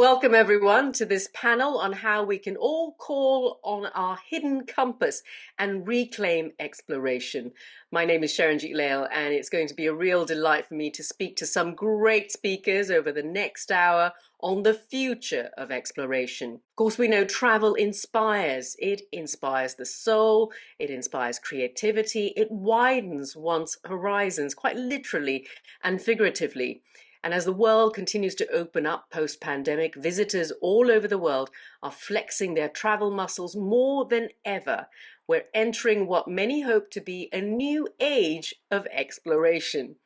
welcome everyone to this panel on how we can all call on our hidden compass and reclaim exploration. My name is Sharanjit Leyl, and it's going to be a real delight for me to speak to some great speakers over the next hour on the future of exploration. Of course, we know travel inspires. It inspires the soul, it inspires creativity, it widens one's horizons, quite literally and figuratively. And as the world continues to open up post-pandemic, visitors all over the world are flexing their travel muscles more than ever. We're entering what many hope to be a new age of exploration.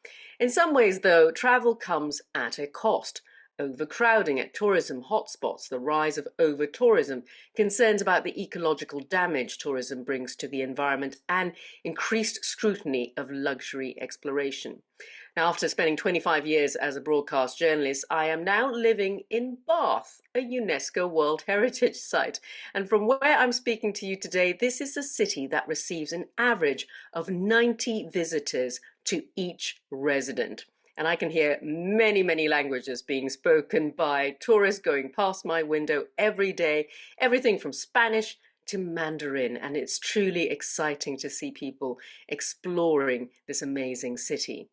In some ways, though, travel comes at a cost. Overcrowding at tourism hotspots, the rise of over-tourism, concerns about the ecological damage tourism brings to the environment, and increased scrutiny of luxury exploration. Now, after spending 25 years as a broadcast journalist, I am now living in Bath, a UNESCO World Heritage Site. And from where I'm speaking to you today, this is a city that receives an average of 90 visitors to each resident. And I can hear many, many languages being spoken by tourists going past my window every day, everything from Spanish to Mandarin. And it's truly exciting to see people exploring this amazing city.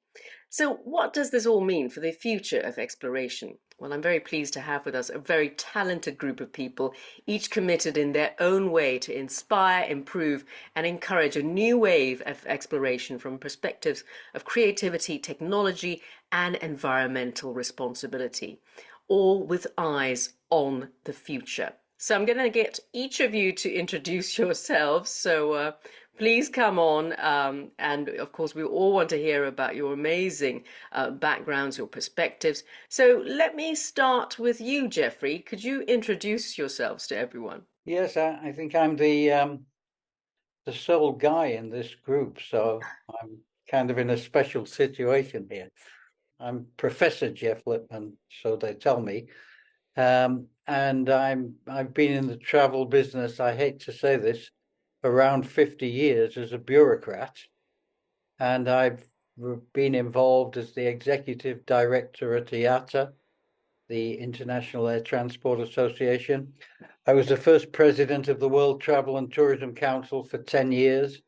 So what does this all mean for the future of exploration? Well, I'm very pleased to have with us a very talented group of people, each committed in their own way to inspire, improve, and encourage a new wave of exploration from perspectives of creativity, technology, and environmental responsibility, all with eyes on the future. So I'm going to get each of you to introduce yourselves. So please come on. And of course, we all want to hear about your amazing backgrounds, your perspectives. So let me start with you, Geoffrey. Could you introduce yourselves to everyone? Yes, I think I'm the sole guy in this group, so I'm kind of in a special situation here. I'm Professor Jeff Lipman, so they tell me. And I've been in the travel business, I hate to say this, around 50 years as a bureaucrat. And I've been involved as the executive director at IATA, the International Air Transport Association. I was the first president of the World Travel and Tourism Council for 10 years.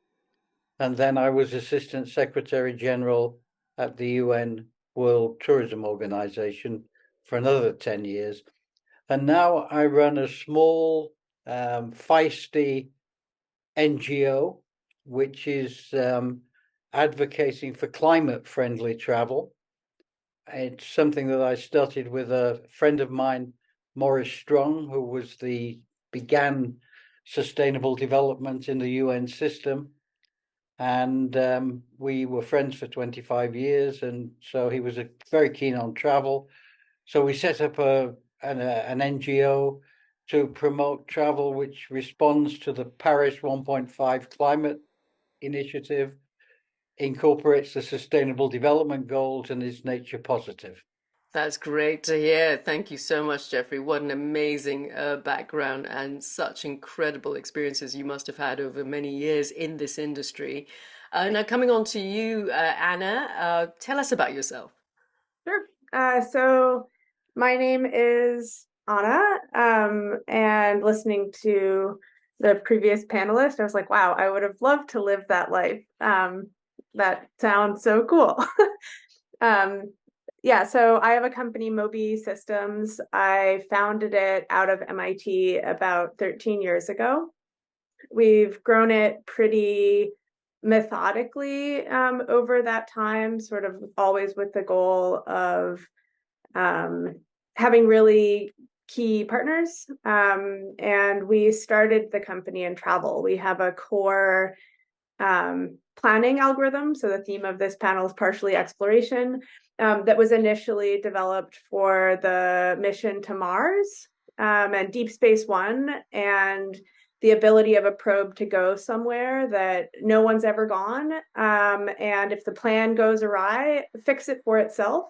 And then I was Assistant Secretary General at the UN World Tourism Organization for another 10 years. And now I run a small, feisty NGO, which is advocating for climate-friendly travel. It's something that I started with a friend of mine, Maurice Strong, who began sustainable development in the UN system. And we were friends for 25 years. And so he was very keen on travel. So we set up an NGO to promote travel, which responds to the Paris 1.5 climate initiative, incorporates the sustainable development goals, and is nature positive. That's great to hear. Thank you so much, Geoffrey. What an amazing background and such incredible experiences you must have had over many years in this industry. Now, coming on to you, Anna, tell us about yourself. Sure. So my name is Anna, and listening to the previous panelist, I was like, wow, I would have loved to live that life. That sounds so cool. Yeah, so I have a company, Mobi Systems. I founded it out of MIT about 13 years ago. We've grown it pretty methodically over that time, sort of always with the goal of having really key partners. And we started the company in travel. We have a core planning algorithm. So the theme of this panel is partially exploration, that was initially developed for the mission to Mars and Deep Space One, and the ability of a probe to go somewhere that no one's ever gone. And if the plan goes awry, fix it for itself,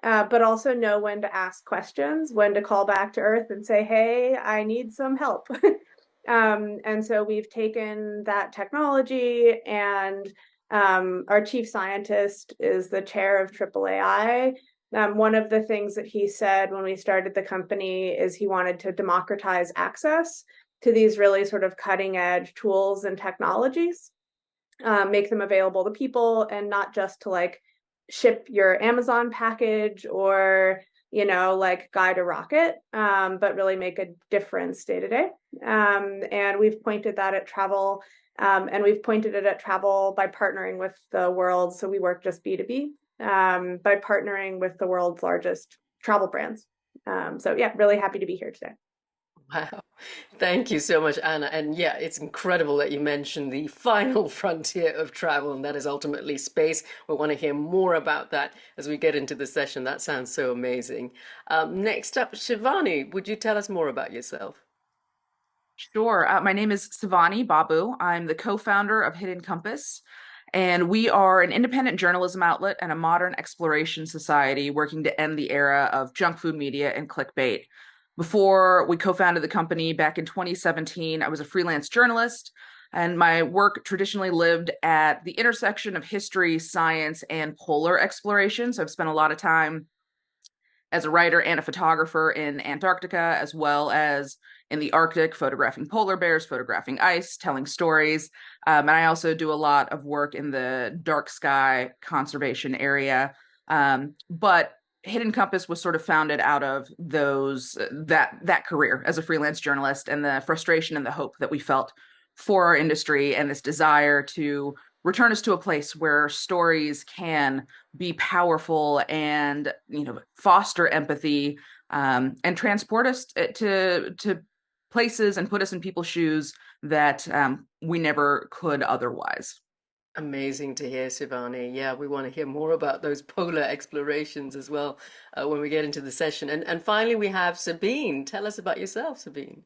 but also know when to ask questions, when to call back to Earth and say, hey, I need some help. And so we've taken that technology, and our chief scientist is the chair of AAAI, One of the things that he said when we started the company is he wanted to democratize access to these really sort of cutting edge tools and technologies, make them available to people, and not just to like ship your Amazon package or, you know, like guide a rocket, but really make a difference day to day. And we've pointed that at travel, and we've pointed it at travel by partnering with the world. So we work just B2B, by partnering with the world's largest travel brands. So yeah, really happy to be here today. Wow. Thank you so much, Anna. And yeah, it's incredible that you mentioned the final frontier of travel, and that is ultimately space. We want to hear more about that as we get into the session. That sounds so amazing. Next up, Shivani, would you tell us more about yourself? Sure. My name is Sivani Babu. I'm the co-founder of Hidden Compass, and we are an independent journalism outlet and a modern exploration society working to end the era of junk food media and clickbait. Before we co-founded the company back in 2017, I was a freelance journalist, and my work traditionally lived at the intersection of history, science, and polar exploration. So I've spent a lot of time as a writer and a photographer in Antarctica, as well as in the Arctic, photographing polar bears, photographing ice, telling stories. And I also do a lot of work in the dark sky conservation area. But Hidden Compass was sort of founded out of that career as a freelance journalist, and the frustration and the hope that we felt for our industry, and this desire to return us to a place where stories can be powerful and, you know, foster empathy, and transport us to places and put us in people's shoes that we never could otherwise. Amazing to hear, Sivani. Yeah, we want to hear more about those polar explorations as well when we get into the session. And finally, we have Sabine. Tell us about yourself, Sabine.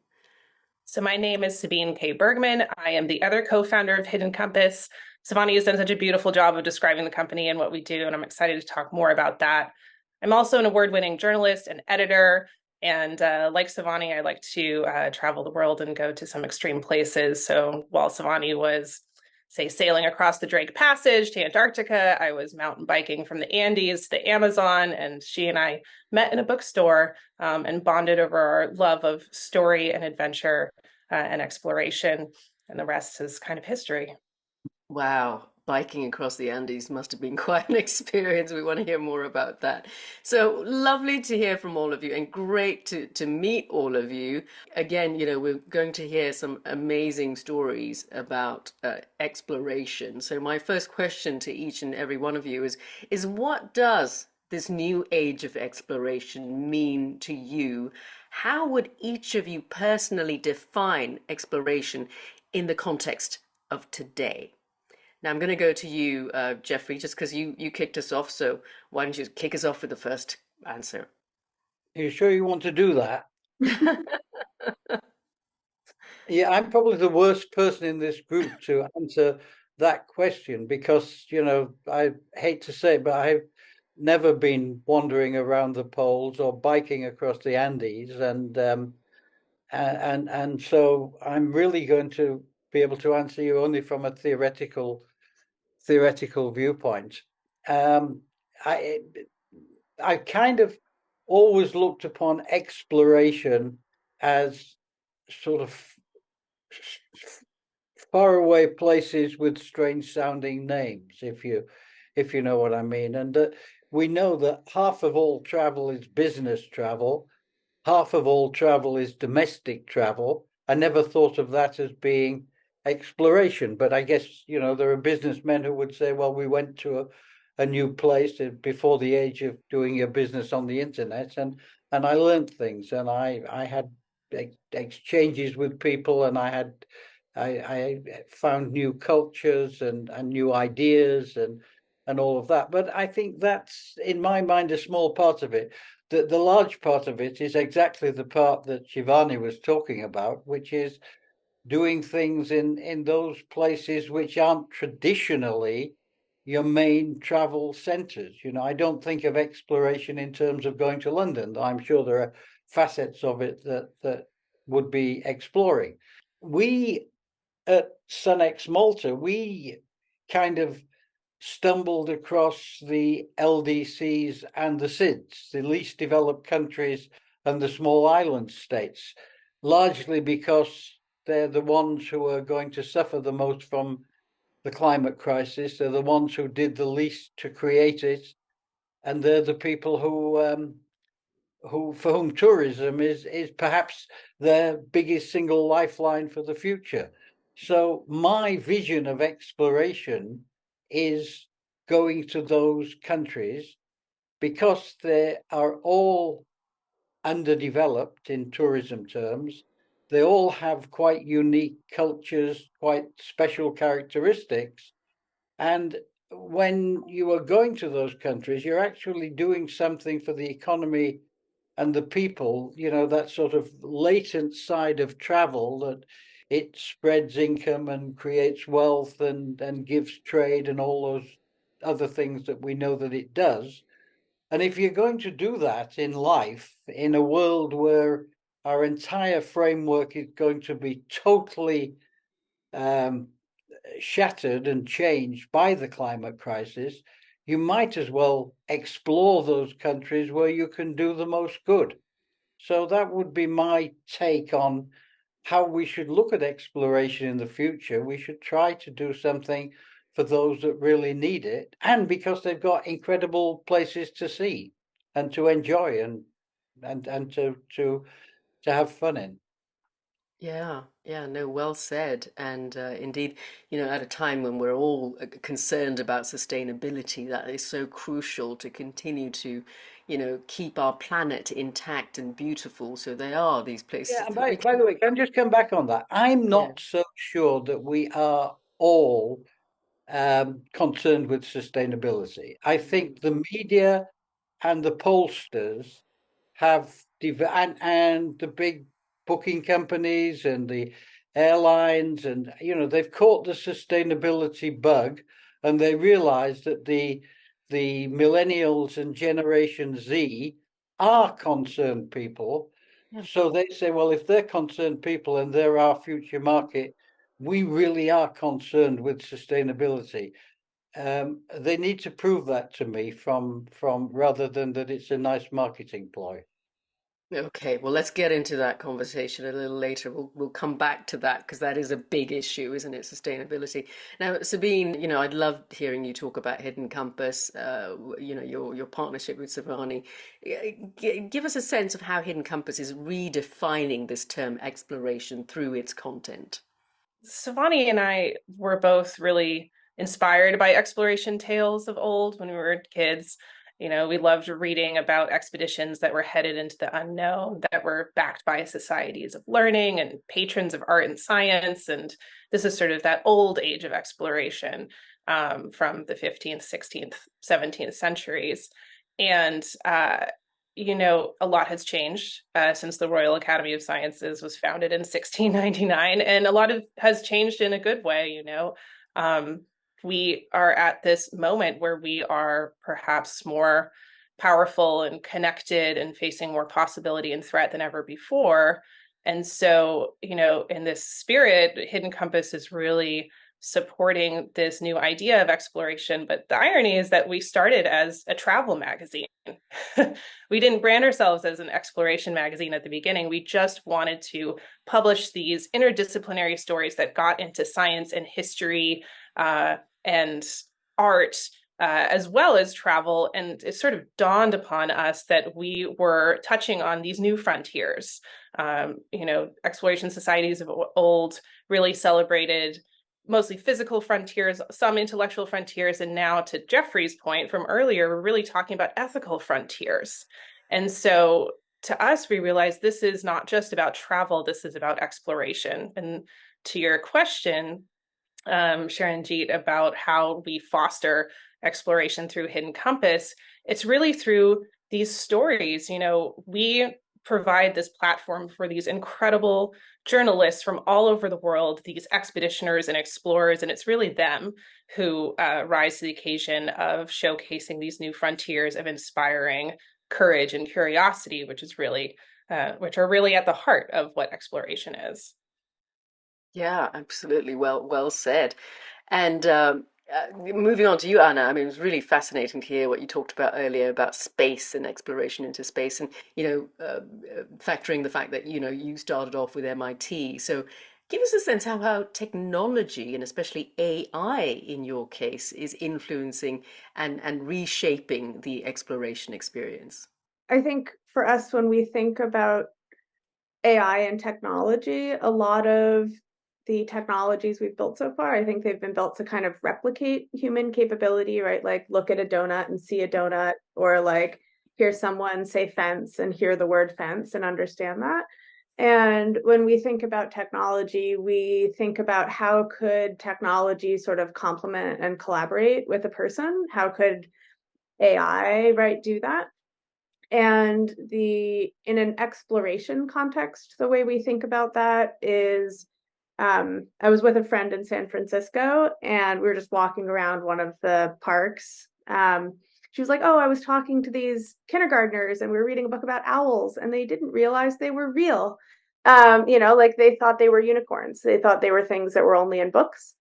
So my name is Sabine K. Bergmann. I am the other co-founder of Hidden Compass. Sivani has done such a beautiful job of describing the company and what we do, and I'm excited to talk more about that. I'm also an award-winning journalist and editor, and like Sivani, I like to travel the world and go to some extreme places. So while Sivani was, say, sailing across the Drake Passage to Antarctica, I was mountain biking from the Andes to the Amazon, and she and I met in a bookstore and bonded over our love of story and adventure and exploration, and the rest is kind of history. Wow, biking across the Andes must have been quite an experience. We want to hear more about that. So lovely to hear from all of you and great to meet all of you. Again, you know, we're going to hear some amazing stories about exploration. So my first question to each and every one of you is what does this new age of exploration mean to you? How would each of you personally define exploration in the context of today? Now I'm going to go to you, Geoffrey, just because you kicked us off. So why don't you kick us off with the first answer? Are you sure you want to do that? Yeah, I'm probably the worst person in this group to answer that question because, you know, I hate to say it, but I've never been wandering around the poles or biking across the Andes, and so I'm really going to be able to answer you only from a theoretical viewpoint. Um, I I kind of always looked upon exploration as sort of far away places with strange sounding names, if you know what I mean. And we know that half of all travel is business travel, half of all travel is domestic travel. I never thought of that as being exploration, but I guess, you know, there are businessmen who would say, well, we went to a new place before the age of doing your business on the internet, and I learned things, and I had exchanges with people, and I found new cultures and new ideas and all of that. But I think that's, in my mind, a small part of it. The large part of it is exactly the part that Shivani was talking about, which is doing things in those places which aren't traditionally your main travel centers. You know, I don't think of exploration in terms of going to London. I'm sure there are facets of it that would be exploring. We at Sunex Malta, we kind of stumbled across the LDCs and the SIDS, the least developed countries and the small island states, largely because they're the ones who are going to suffer the most from the climate crisis. They're the ones who did the least to create it, and they're the people who for whom tourism is perhaps their biggest single lifeline for the future. So my vision of exploration is going to those countries because they are all underdeveloped in tourism terms. They all have quite unique cultures, quite special characteristics. And when you are going to those countries, you're actually doing something for the economy and the people, that sort of latent side of travel, that it spreads income and creates wealth and gives trade and all those other things that we know that it does. And if you're going to do that in life, in a world where our entire framework is going to be totally um, shattered and changed by the climate crisis, you might as well explore those countries where you can do the most good. So that would be my take on how we should look at exploration in the future. We should try to do something for those that really need it, and because they've got incredible places to see and to enjoy and to have fun in. Yeah, yeah, no, well said. And indeed, at a time when we're all concerned about sustainability, that is so crucial to continue to, keep our planet intact and beautiful. So they are these Yeah, places and that we by can, the way, can I just come back on that? I'm yeah. not so sure that we are all concerned with sustainability. I think the media and the pollsters have and the big booking companies and the airlines, and they've caught the sustainability bug, and they realize that the millennials and Generation Z are concerned people. Yeah. So they say, well, if they're concerned people and they're our future market, we really are concerned with sustainability. They need to prove that to me from rather than that it's a nice marketing ploy. Okay, well, let's get into that conversation a little later. We'll come back to that because that is a big issue, isn't it? Sustainability. Now, Sabine, I'd love hearing you talk about Hidden Compass. Your partnership with Sivani. Give us a sense of how Hidden Compass is redefining this term exploration through its content. Sivani and I were both really inspired by exploration tales of old when we were kids. We loved reading about expeditions that were headed into the unknown, that were backed by societies of learning and patrons of art and science. And this is sort of that old age of exploration from the 15th, 16th, 17th centuries. And a lot has changed since the Royal Academy of Sciences was founded in 1699, and a lot has changed in a good way. We are at this moment where we are perhaps more powerful and connected and facing more possibility and threat than ever before. And so, in this spirit, Hidden Compass is really supporting this new idea of exploration. But the irony is that we started as a travel magazine. We didn't brand ourselves as an exploration magazine at the beginning. We just wanted to publish these interdisciplinary stories that got into science and history and art, as well as travel. And it sort of dawned upon us that we were touching on these new frontiers. Exploration societies of old really celebrated mostly physical frontiers, some intellectual frontiers, and now, to Geoffrey's point from earlier, we're really talking about ethical frontiers. And so to us, we realized this is not just about travel, this is about exploration. And to your question, Sharanjit, about how we foster exploration through Hidden Compass, it's really through these stories. We provide this platform for these incredible journalists from all over the world, these expeditioners and explorers, and it's really them who rise to the occasion of showcasing these new frontiers, of inspiring courage and curiosity, which are really at the heart of what exploration is. Yeah, absolutely. Well said. And Moving on to you, Anna. I mean, it was really fascinating to hear what you talked about earlier about space and exploration into space, and factoring the fact that you started off with MIT. So, give us a sense how technology and especially AI in your case is influencing and reshaping the exploration experience. I think for us, when we think about AI and technology, a lot of the technologies we've built so far, I think they've been built to kind of replicate human capability, right? Like look at a donut and see a donut, or like hear someone say fence and hear the word fence and understand that. And when we think about technology, we think about how could technology sort of complement and collaborate with a person? How could AI, right, do that? And in an exploration context, the way we think about that is, I was with a friend in San Francisco and we were just walking around one of the parks. She was like, "Oh, I was talking to these kindergartners and we were reading a book about owls and they didn't realize they were real." Like they thought they were unicorns. They thought they were things that were only in books.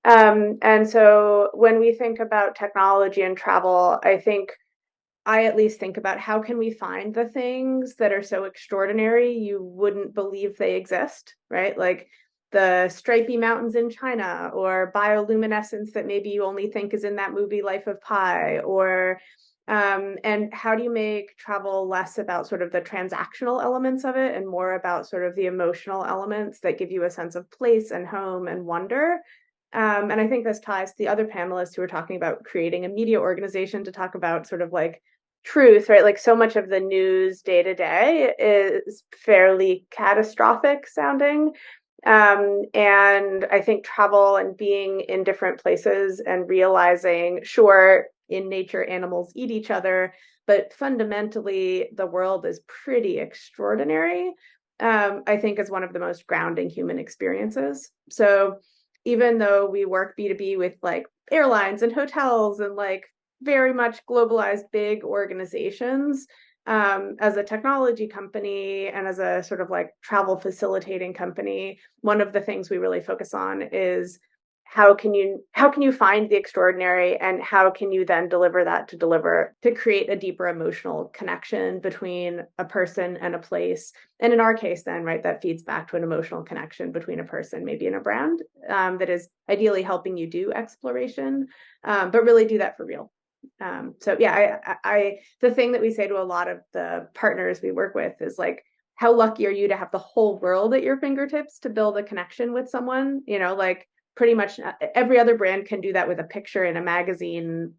And so when we think about technology and travel, I at least think about how can we find the things that are so extraordinary you wouldn't believe they exist, right? Like the stripy mountains in China, or bioluminescence that maybe you only think is in that movie Life of Pi, or and how do you make travel less about sort of the transactional elements of it and more about sort of the emotional elements that give you a sense of place and home and wonder? And I think this ties to the other panelists who were talking about creating a media organization to talk about sort of like truth, right? Like so much of the news day to day is fairly catastrophic sounding. And I think travel and being in different places and realizing, sure, in nature, animals eat each other, but fundamentally, the world is pretty extraordinary, I think is one of the most grounding human experiences. So even though we work B2B with like airlines and hotels and like very much globalized big organizations, as a technology company and as a sort of like travel facilitating company, one of the things we really focus on is how can you find the extraordinary, and how can you then deliver that to create a deeper emotional connection between a person and a place. And in our case then, right, that feeds back to an emotional connection between a person, maybe in a brand, that is ideally helping you do exploration, but really do that for real. So yeah, I the thing that we say to a lot of the partners we work with is like, how lucky are you to have the whole world at your fingertips to build a connection with someone? Like pretty much every other brand can do that with a picture in a magazine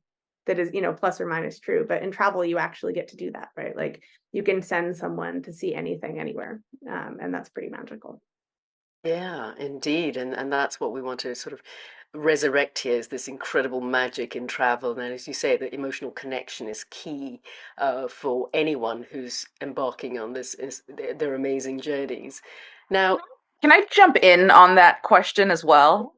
that is, plus or minus true. But in travel, you actually get to do that, right? Like you can send someone to see anything anywhere. And that's pretty magical. Yeah, indeed. And that's what we want to sort of resurrect here is this incredible magic in travel. And as you say, the emotional connection is key for anyone who's embarking on their amazing journeys. Now, Can I jump in on that question as well?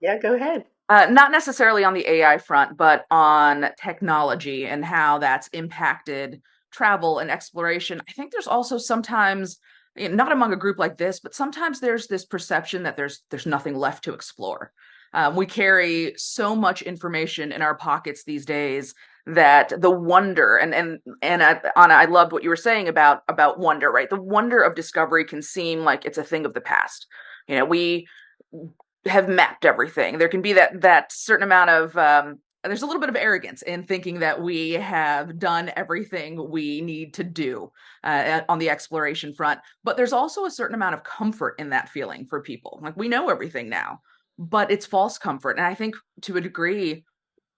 yeah, go ahead. Not necessarily on the AI front, but on technology and how that's impacted travel and exploration. I think there's also sometimes, not among a group like this, but sometimes there's this perception that there's nothing left to explore. We carry so much information in our pockets these days that the wonder and Anna, I loved what you were saying about wonder, right? The wonder of discovery can seem like it's a thing of the past. We have mapped everything. There can be that certain amount of there's a little bit of arrogance in thinking that we have done everything we need to do on the exploration front. But there's also a certain amount of comfort in that feeling for people. Like we know everything now, but it's false comfort. And I think to a degree,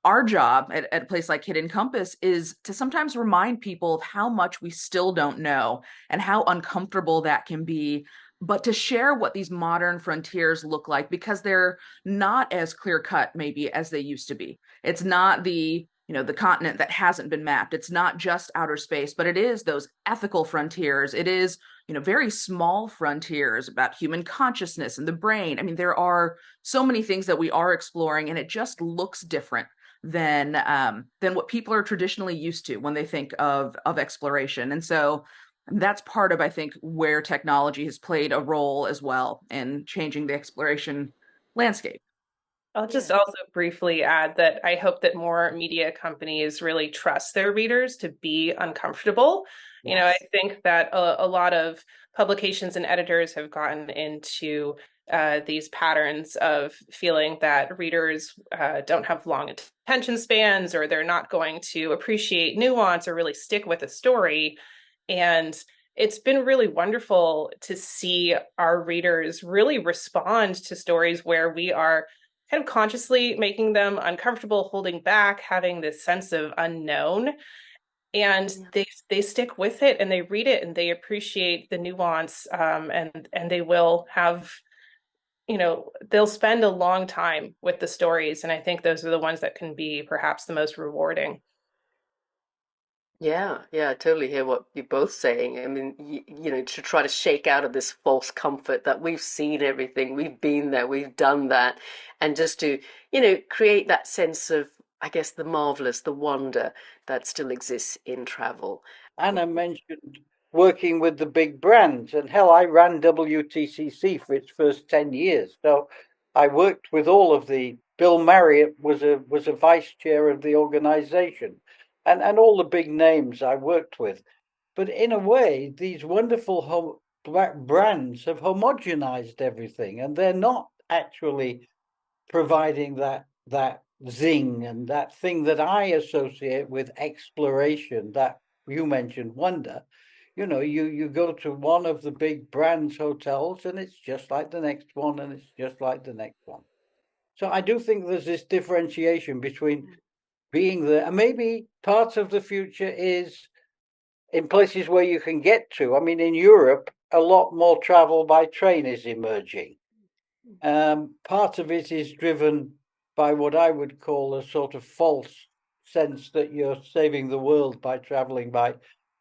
our job at a place like Hidden Compass is to sometimes remind people of how much we still don't know and how uncomfortable that can be, but to share what these modern frontiers look like, because they're not as clear cut maybe as they used to be. It's not the continent that hasn't been mapped. It's not just outer space, but it is those ethical frontiers. It is very small frontiers about human consciousness and the brain. I mean, there are so many things that we are exploring, and it just looks different than what people are traditionally used to when they think of exploration. And so that's part of, I think, where technology has played a role as well in changing the exploration landscape. I'll just also briefly add that I hope that more media companies really trust their readers to be uncomfortable. Yes. You know, I think that a lot of publications and editors have gotten into these patterns of feeling that readers don't have long attention spans, or they're not going to appreciate nuance or really stick with a story. And it's been really wonderful to see our readers really respond to stories where we are kind of consciously making them uncomfortable, holding back, having this sense of unknown. And they stick with it, and they read it, and they appreciate the nuance, and they will have, you know, they'll spend a long time with the stories. And I think those are the ones that can be perhaps the most rewarding. Yeah, I totally hear what you're both saying. I mean, you know, to try to shake out of this false comfort that we've seen everything, we've been there, we've done that, and just to, you know, create that sense of, I guess, the marvelous, the wonder that still exists in travel. Anna mentioned working with the big brands, and hell, I ran WTCC for its first 10 years. So I worked with all of the Bill Marriott was a vice chair of the organization, and all the big names I worked with. But in a way, these wonderful brands have homogenized everything, and they're not actually providing that zing and that thing that I associate with exploration, that you mentioned, wonder. You know, you go to one of the big brands hotels and it's just like the next one, and it's just like the next one. So I do think there's this differentiation between being there, and maybe part of the future is in places where you can get to. I mean, in Europe, a lot more travel by train is emerging. Part of it is driven by what I would call a sort of false sense that you're saving the world by traveling by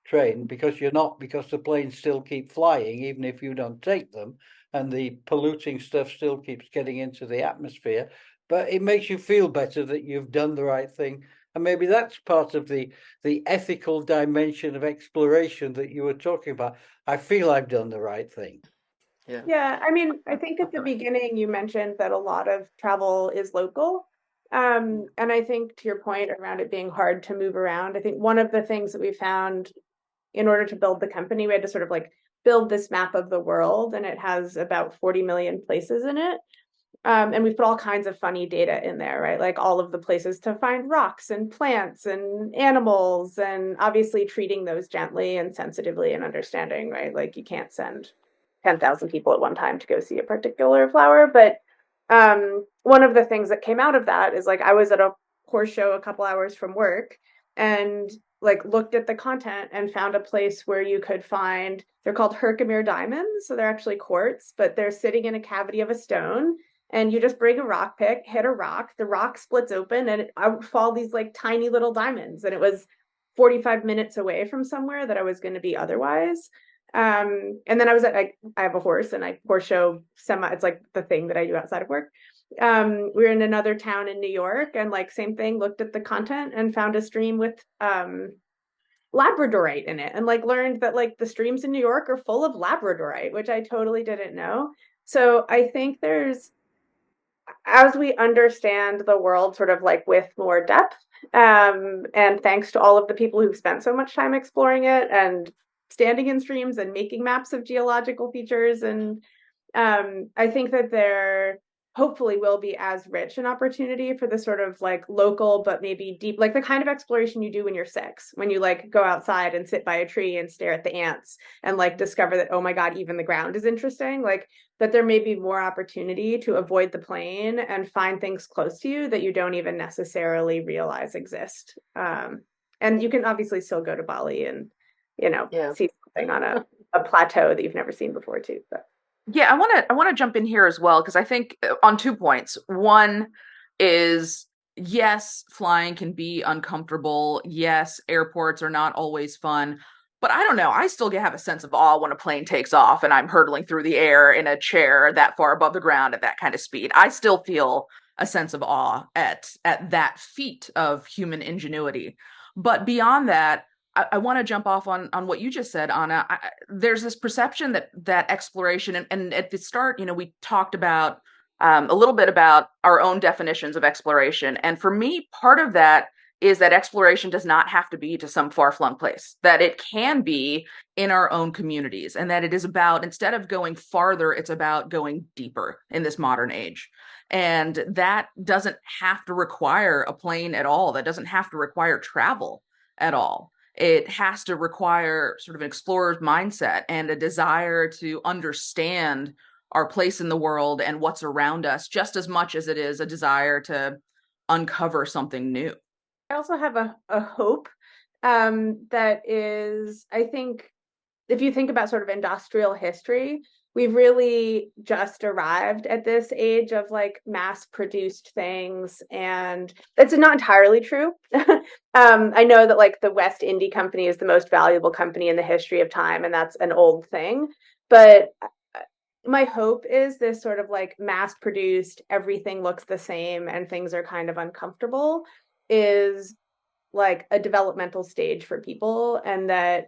train, because you're not, because the planes still keep flying, even if you don't take them, and the polluting stuff still keeps getting into the atmosphere. But it makes you feel better that you've done the right thing. And maybe that's part of the ethical dimension of exploration that you were talking about. I feel I've done the right thing. Yeah, I mean, I think at the beginning you mentioned that a lot of travel is local. And I think to your point around it being hard to move around, I think one of the things that we found in order to build the company, we had to sort of like build this map of the world, and it has about 40 million places in it. And we've put all kinds of funny data in there, right? Like all of the places to find rocks and plants and animals, and obviously treating those gently and sensitively and understanding, right? Like you can't send 10,000 people at one time to go see a particular flower. But one of the things that came out of that is like I was at a horse show a couple hours from work and like looked at the content and found a place where you could find, they're called Herkimer diamonds. So they're actually quartz, but they're sitting in a cavity of a stone. And you just bring a rock pick, hit a rock, the rock splits open, and I fall these like tiny little diamonds. And it was 45 minutes away from somewhere that I was going to be otherwise. And then I was at, I have a horse, and I horse show it's like the thing that I do outside of work. We were in another town in New York, and like same thing, looked at the content and found a stream with labradorite in it, and like learned that like the streams in New York are full of labradorite, which I totally didn't know. So I think there's, as we understand the world sort of like with more depth, and thanks to all of the people who've spent so much time exploring it and standing in streams and making maps of geological features, and I think that there hopefully will be as rich an opportunity for the sort of like local but maybe deep, like the kind of exploration you do when you're 6, when you like go outside and sit by a tree and stare at the ants and like discover that, oh my god, even the ground is interesting. Like that there may be more opportunity to avoid the plane and find things close to you that you don't even necessarily realize exist. And you can obviously still go to Bali and, you know, see something on a plateau that you've never seen before too. But yeah, I want to jump in here as well, because I think on 2 points. One is, yes, flying can be uncomfortable. Yes, airports are not always fun. But I don't know, I still have a sense of awe when a plane takes off and I'm hurtling through the air in a chair that far above the ground at that kind of speed. I still feel a sense of awe at that feat of human ingenuity. But beyond that, I want to jump off on what you just said, Anna. There's this perception that exploration, and at the start, you know, we talked about a little bit about our own definitions of exploration. And for me, part of that is that exploration does not have to be to some far-flung place, that it can be in our own communities, and that it is about, instead of going farther, it's about going deeper in this modern age. And that doesn't have to require a plane at all. That doesn't have to require travel at all. It has to require sort of an explorer's mindset and a desire to understand our place in the world and what's around us, just as much as it is a desire to uncover something new. I also have a hope that is, I think, if you think about sort of industrial history, we've really just arrived at this age of like mass produced things. And it's not entirely true. I know that like the West India Company is the most valuable company in the history of time, and that's an old thing. But my hope is this sort of like mass produced, everything looks the same and things are kind of uncomfortable is like a developmental stage for people, and that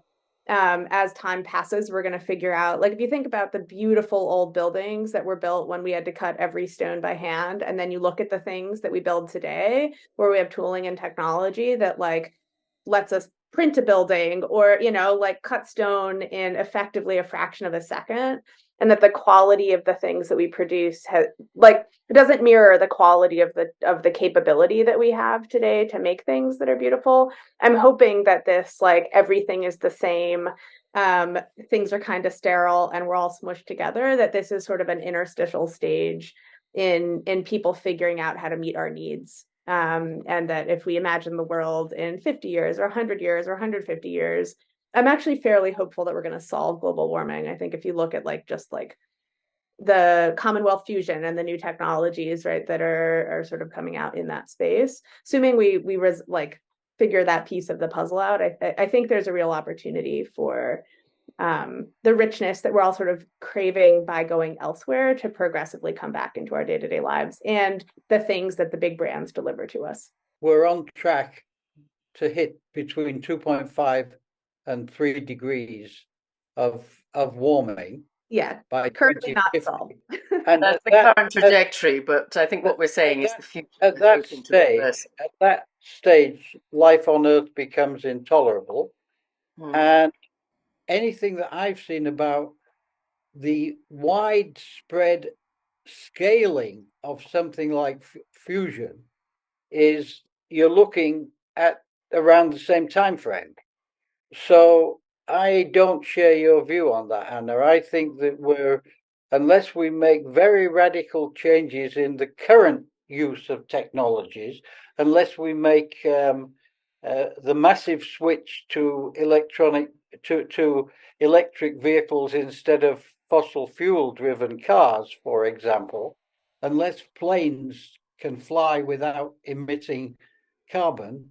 as time passes, we're going to figure out, like, if you think about the beautiful old buildings that were built when we had to cut every stone by hand, and then you look at the things that we build today, where we have tooling and technology that like lets us print a building or, you know, like cut stone in effectively a fraction of a second, and that the quality of the things that we produce has like it doesn't mirror the quality of the capability that we have today to make things that are beautiful. I'm hoping that this, like, everything is the same, things are kind of sterile and we're all smushed together, that this is sort of an interstitial stage in people figuring out how to meet our needs. And that if we imagine the world in 50 years or 100 years or 150 years, I'm actually fairly hopeful that we're going to solve global warming. I think if you look at like just like the Commonwealth fusion and the new technologies, right, that are sort of coming out in that space, assuming we like figure that piece of the puzzle out, I think there's a real opportunity for the richness that we're all sort of craving by going elsewhere to progressively come back into our day-to-day lives, and the things that the big brands deliver to us. We're on track to hit between 2.5 and 3 degrees of warming. Yeah, by currently not 2050. solved. And That's the current trajectory, but I think what we're saying is the future. At that stage, life on Earth becomes intolerable. And anything that I've seen about the widespread scaling of something like fusion is you're looking at around the same time frame. So I don't share your view on that, Anna. I think that unless we make very radical changes in the current use of technologies, unless we make the massive switch to electric vehicles instead of fossil fuel driven cars, for example, unless planes can fly without emitting carbon,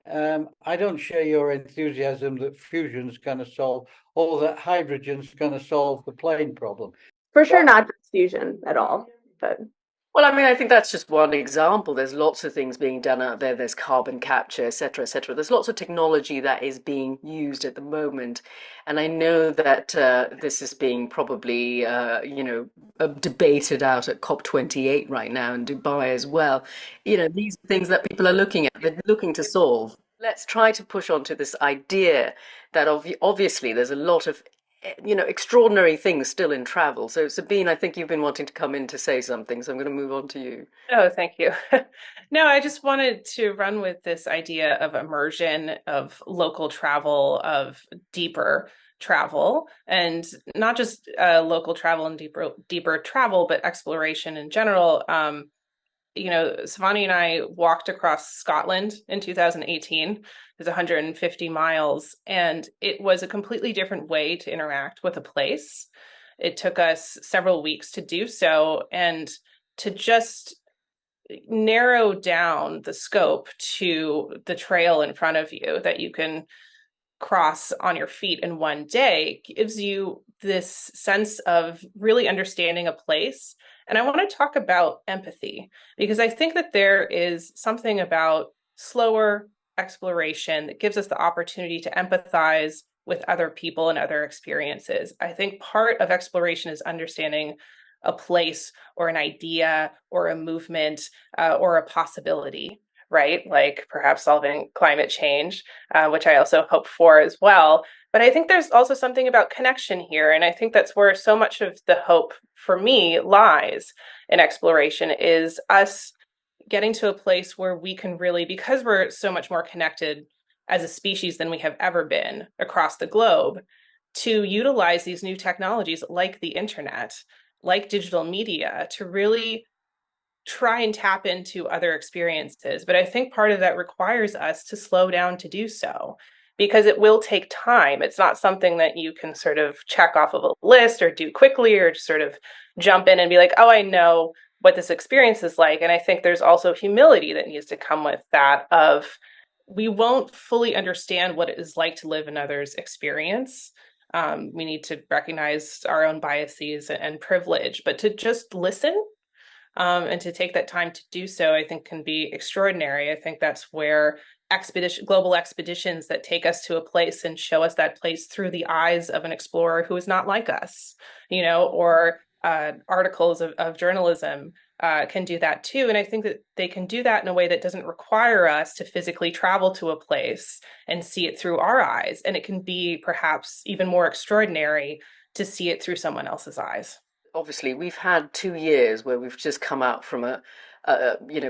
I don't share your enthusiasm that fusion's going to solve, or that hydrogen's going to solve the plane problem. For sure, not just fusion at all, but. Well, I mean, I think that's just one example. There's lots of things being done out there. There's carbon capture, et cetera, et cetera. There's lots of technology that is being used at the moment. And I know that this is being probably, debated out at COP28 right now in Dubai as well. You know, these are things that people are looking at, they're looking to solve. Let's try to push on to this idea that obviously there's a lot of extraordinary things still in travel. So Sabine, I think you've been wanting to come in to say something, so I'm going to move on to you. Oh, thank you. No, I just wanted to run with this idea of immersion, of local travel, of deeper travel, and not just local travel and deeper travel, but exploration in general. Sivani and I walked across Scotland in 2018. It was 150 miles, and it was a completely different way to interact with a place. It took us several weeks to do so, and to just narrow down the scope to the trail in front of you that you can cross on your feet in one day gives you this sense of really understanding a place. And I want to talk about empathy, because I think that there is something about slower exploration that gives us the opportunity to empathize with other people and other experiences. I think part of exploration is understanding a place or an idea or a movement or a possibility, right? Like perhaps solving climate change, which I also hope for as well. But I think there's also something about connection here. And I think that's where so much of the hope for me lies in exploration, is us getting to a place where we can really, because we're so much more connected as a species than we have ever been across the globe, to utilize these new technologies like the internet, like digital media, to really try and tap into other experiences. But I think part of that requires us to slow down to do so, because it will take time. It's not something that you can sort of check off of a list or do quickly, or just sort of jump in and be like, oh, I know what this experience is like. And I think there's also humility that needs to come with that, of we won't fully understand what it is like to live another's experience. We need to recognize our own biases and privilege, but to just listen and to take that time to do so, I think can be extraordinary. I think that's where global expeditions that take us to a place and show us that place through the eyes of an explorer who is not like us, or articles of journalism can do that too. And I think that they can do that in a way that doesn't require us to physically travel to a place and see it through our eyes. And it can be perhaps even more extraordinary to see it through someone else's eyes. Obviously, we've had 2 years where we've just come out from a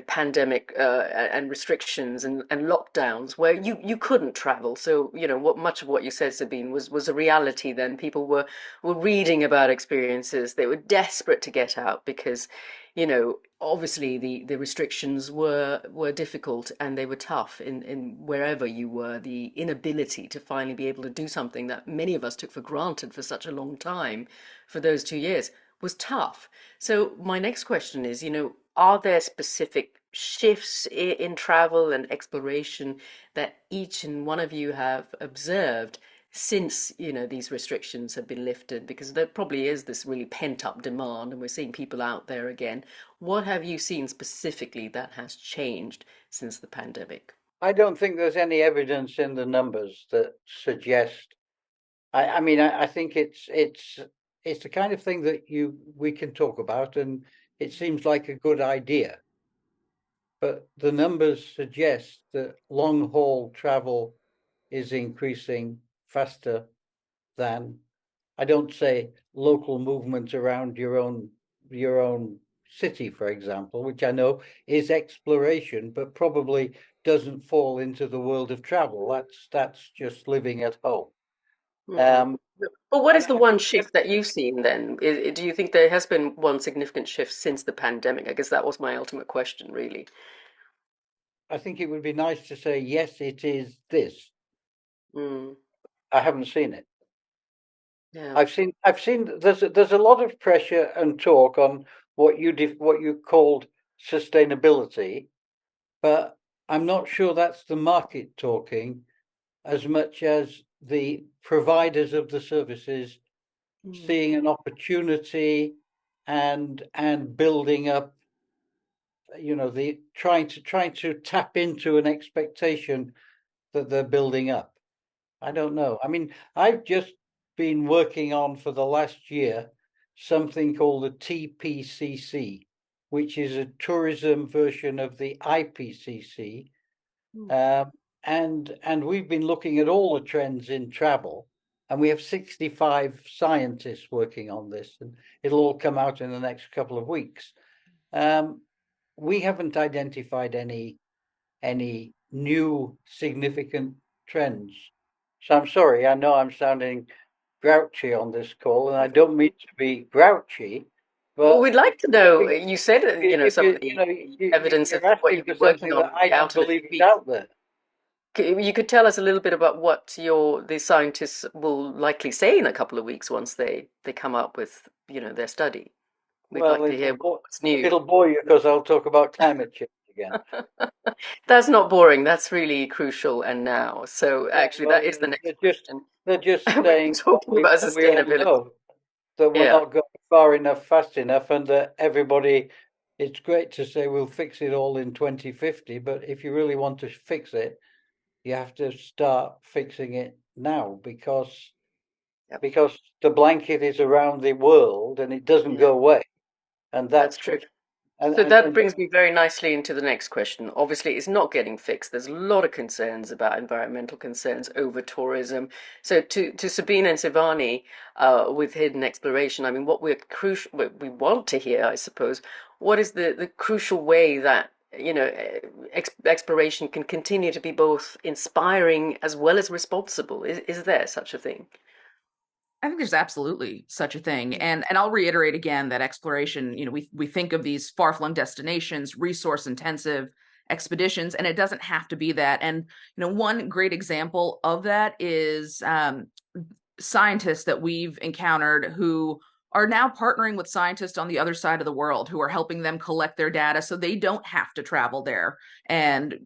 pandemic and restrictions and lockdowns where you couldn't travel. So what much of what you said, Sabine, was a reality. Then people were reading about experiences. They were desperate to get out because obviously the restrictions were difficult and they were tough in wherever you were. The inability to finally be able to do something that many of us took for granted for such a long time, for those 2 years, was tough. So my next question is, are there specific shifts in travel and exploration that each and one of you have observed since, these restrictions have been lifted? Because there probably is this really pent up demand and we're seeing people out there again. What have you seen specifically that has changed since the pandemic? I don't think there's any evidence in the numbers that suggest. I mean, I think it's the kind of thing that we can talk about, and it seems like a good idea. But the numbers suggest that long haul travel is increasing faster than, I don't say local movement around your own city, for example, which I know is exploration, but probably doesn't fall into the world of travel. That's just living at home. Hmm. Um, But what and is the I one think shift that you've seen then? Do you think there has been one significant shift since the pandemic? I guess that was my ultimate question, really. I think it would be nice to say yes, it is this. Mm, I haven't seen it. yeah. I've seen there's a lot of pressure and talk on what you called sustainability, but I'm not sure that's the market talking as much as the providers of the services Mm, seeing an opportunity and building up, the trying to tap into an expectation that they're building up. I don't know. I mean, I've just been working on for the last year something called the TPCC, which is a tourism version of the IPCC. mm, Um, and we've been looking at all the trends in travel, and we have 65 scientists working on this, and it'll all come out in the next couple of weeks. Um, we haven't identified any new significant trends. So I'm sorry, I know I'm sounding grouchy on this call, and I don't mean to be grouchy, Well, but we'd like to know. You said, if some of you the evidence of you're what asking you've for been working something on that will I be don't out in a few believe is weeks. out there. You could tell us a little bit about what the scientists will likely say in a couple of weeks once they come up with, their study. We'd Well, like to hear what's new. it'll bore you because I'll talk about climate change again. That's not boring. That's really crucial and now. So Yeah, actually, well, that is the next they're just question. they're just We've been saying talking about what we all sustainability. know, that we're Yeah, not going far enough, fast enough, and that everybody. It's great to say we'll fix it all in 2050, but if you really want to fix it, you have to start fixing it now yep, because the blanket is around the world and it doesn't yeah. go away. And That's true. and, So that and brings me very nicely into the next question. Obviously, it's not getting fixed. There's a lot of concerns about environmental concerns over tourism. So to Sabine and Sivani, with hidden exploration, I mean, what we want to hear, I suppose, what is the crucial way that, exploration can continue to be both inspiring as well as responsible? Is there such a thing? I think there's absolutely such a thing. And I'll reiterate again that exploration, we think of these far-flung destinations, resource-intensive expeditions, and it doesn't have to be that. And one great example of that is scientists that we've encountered who are now partnering with scientists on the other side of the world who are helping them collect their data so they don't have to travel there and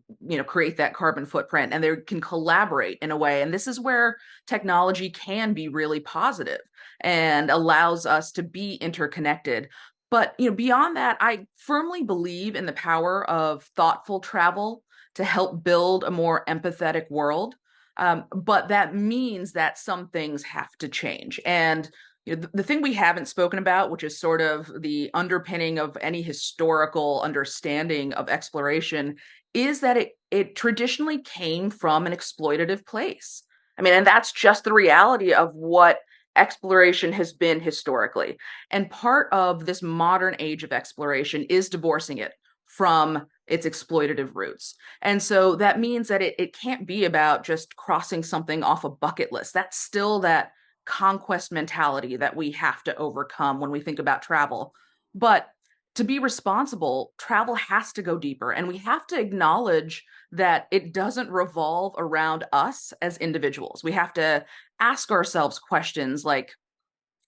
create that carbon footprint, and they can collaborate in a way. And this is where technology can be really positive and allows us to be interconnected. But beyond that, I firmly believe in the power of thoughtful travel to help build a more empathetic world. But that means that some things have to change. And the thing we haven't spoken about, which is sort of the underpinning of any historical understanding of exploration, is that it traditionally came from an exploitative place. I mean, and that's just the reality of what exploration has been historically. And part of this modern age of exploration is divorcing it from its exploitative roots. And so that means that it can't be about just crossing something off a bucket list. That's still that conquest mentality that we have to overcome when we think about travel. But to be responsible, travel has to go deeper, and we have to acknowledge that it doesn't revolve around us as individuals. We have to ask ourselves questions like,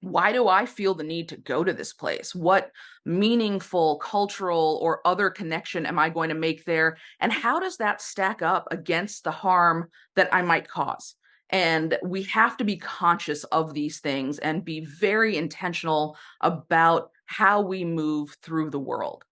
why do I feel the need to go to this place? What meaningful cultural or other connection am I going to make there? And how does that stack up against the harm that I might cause? And we have to be conscious of these things and be very intentional about how we move through the world.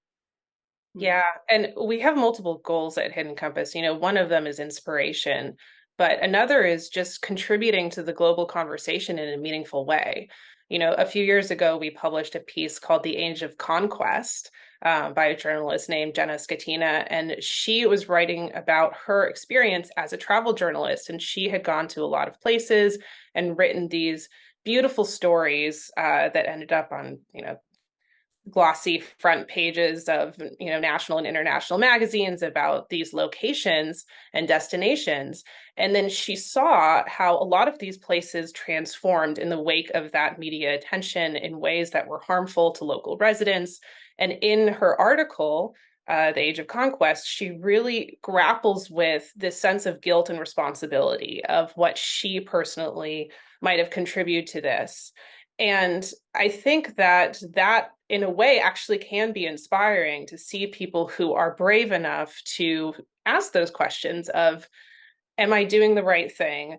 Yeah, and we have multiple goals at Hidden Compass. One of them is inspiration, but another is just contributing to the global conversation in a meaningful way. A few years ago, we published a piece called The Age of Conquest by a journalist named Jenna Skatina, and she was writing about her experience as a travel journalist, and she had gone to a lot of places and written these beautiful stories that ended up on, glossy front pages of national and international magazines about these locations and destinations. And then she saw how a lot of these places transformed in the wake of that media attention in ways that were harmful to local residents. And in her article, The Age of Conquest, she really grapples with this sense of guilt and responsibility of what she personally might have contributed to this. And I think that in a way actually can be inspiring to see people who are brave enough to ask those questions of, am I doing the right thing?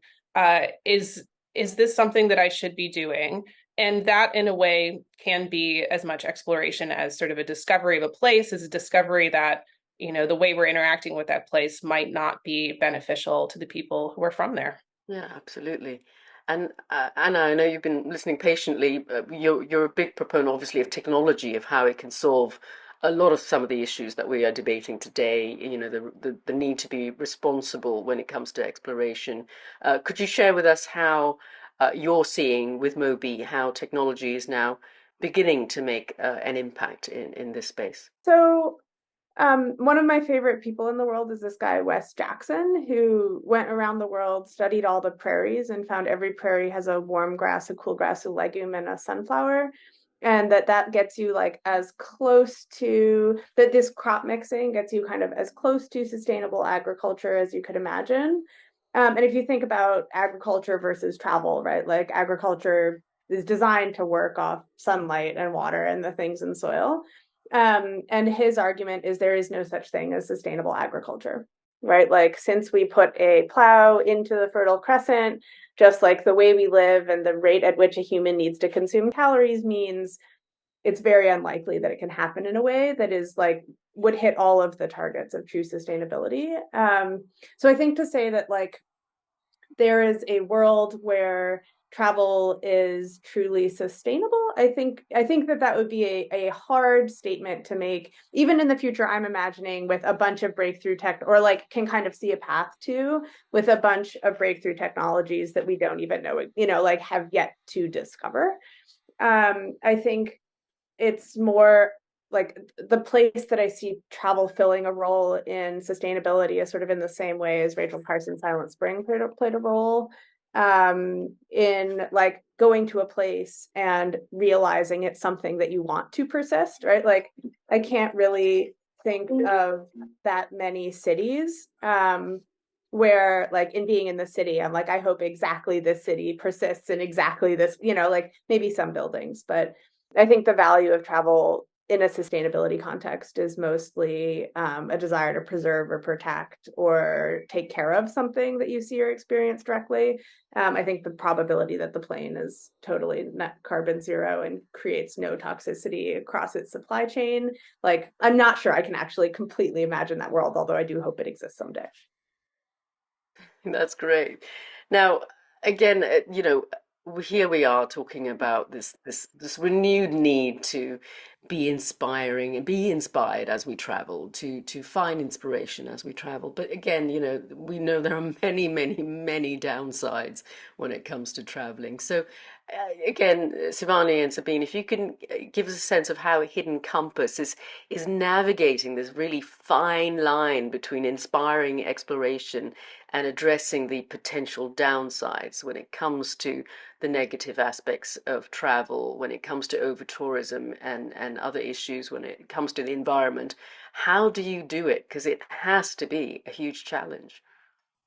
Is this something that I should be doing? And that in a way can be as much exploration as sort of a discovery of a place, as a discovery that, the way we're interacting with that place might not be beneficial to the people who are from there. Yeah, absolutely. And Anna, I know you've been listening patiently. You're a big proponent, obviously, of technology, of how it can solve a lot of some of the issues that we are debating today. The need to be responsible when it comes to exploration. Could you share with us how you're seeing with Mobi how technology is now beginning to make an impact in this space? So one of my favorite people in the world is this guy, Wes Jackson, who went around the world, studied all the prairies, and found every prairie has a warm grass, a cool grass, a legume, and a sunflower. And that gets you like as close to that this crop mixing gets you kind of as close to sustainable agriculture as you could imagine. And if you think about agriculture versus travel, right? Like agriculture is designed to work off sunlight and water and the things in soil. And his argument is there is no such thing as sustainable agriculture, right? Like since we put a plow into the Fertile Crescent, just like the way we live and the rate at which a human needs to consume calories means it's very unlikely that it can happen in a way that is like would hit all of the targets of true sustainability. So I think to say that like there is a world where travel is truly sustainable. I think that would be a hard statement to make. Even in the future, I'm imagining with a bunch of breakthrough tech, or like can kind of see a path to, with a bunch of breakthrough technologies that we don't even know, like have yet to discover. I think it's more like the place that I see travel filling a role in sustainability is sort of in the same way as Rachel Carson's Silent Spring played a role, in like going to a place and realizing it's something that you want to persist, right? Like I can't really think of that many cities where, like, in being in the city, I'm like, I hope exactly this city persists in exactly this, like maybe some buildings, but I think the value of travel in a sustainability context is mostly a desire to preserve or protect or take care of something that you see or experience directly. I think the probability that the plane is totally net carbon zero and creates no toxicity across its supply chain, like, I'm not sure I can actually completely imagine that world, although I do hope it exists someday. That's great. Now, again, here we are talking about this renewed need to be inspiring and be inspired as we travel, to find inspiration as we travel. But again, we know there are many, many, many downsides when it comes to traveling. So, again, Sivani and Sabine, if you can give us a sense of how Hidden Compass is navigating this really fine line between inspiring exploration and addressing the potential downsides when it comes to the negative aspects of travel, when it comes to over tourism and other issues, when it comes to the environment. How do you do it? Because it has to be a huge challenge.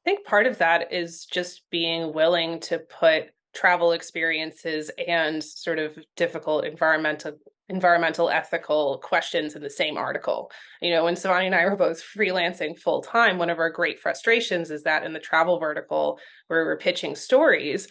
I think part of that is just being willing to put travel experiences and sort of difficult environmental ethical questions in the same article. When Sivani and I were both freelancing full time, one of our great frustrations is that in the travel vertical, where we're pitching stories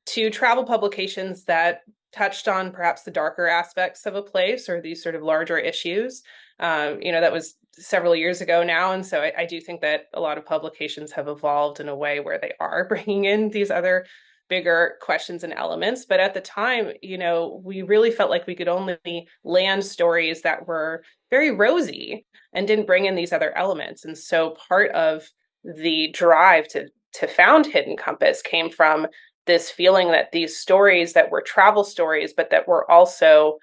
to travel publications that touched on perhaps the darker aspects of a place or these sort of larger issues. That was several years ago now. And so I do think that a lot of publications have evolved in a way where they are bringing in these other bigger questions and elements. But at the time, we really felt like we could only land stories that were very rosy and didn't bring in these other elements. And so part of the drive to found Hidden Compass came from this feeling that these stories that were travel stories, but that were also